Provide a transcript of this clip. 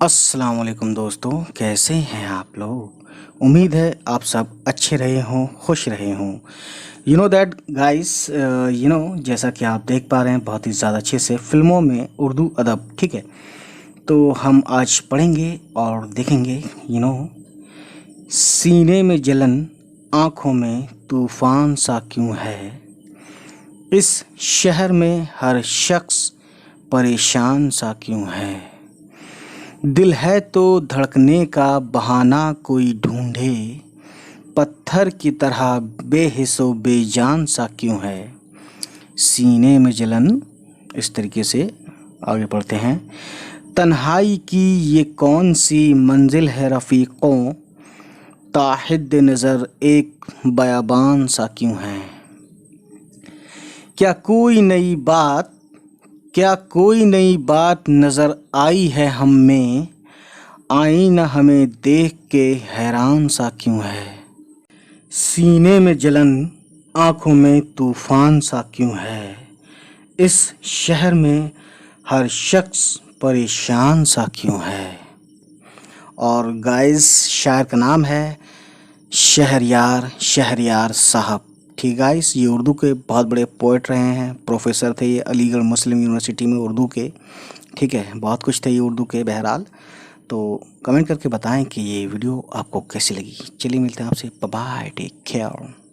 अस्सलाम वालेकुम दोस्तों, कैसे हैं आप लोग। उम्मीद है आप सब अच्छे रहे हों, खुश रहे हों। यू नो दैट गाइस, जैसा कि आप देख पा रहे हैं बहुत ही ज़्यादा अच्छे से फिल्मों में उर्दू अदब, ठीक है। तो हम आज पढ़ेंगे और देखेंगे। सीने में जलन, आँखों में तूफ़ान सा क्यों है। इस शहर में हर शख्स परेशान सा क्यों है। दिल है तो धड़कने का बहाना कोई ढूंढे, पत्थर की तरह बेहिस्सो बेजान सा क्यों है। सीने में जलन, इस तरीके से आगे बढ़ते हैं। तन्हाई की ये कौन सी मंजिल है रफ़ीक़ों, ताहिद नज़र एक बयाबान सा क्यों है। क्या कोई नई बात नज़र आई है हम में, आईना हमें देख के हैरान सा क्यों है। सीने में जलन, आँखों में तूफ़ान सा क्यों है। इस शहर में हर शख्स परेशान सा क्यों है। और गाइस, शायर का नाम है शहरयार साहब। ठीक गाइस, ये उर्दू के बहुत बड़े पोएट रहे हैं, प्रोफेसर थे ये अलीगढ़ मुस्लिम यूनिवर्सिटी में उर्दू के। ठीक है, बहुत कुछ थे ये उर्दू के। बहरहाल, तो कमेंट करके बताएं कि ये वीडियो आपको कैसी लगी। चलिए मिलते हैं आपसे, बाय बाय, टेक केयर।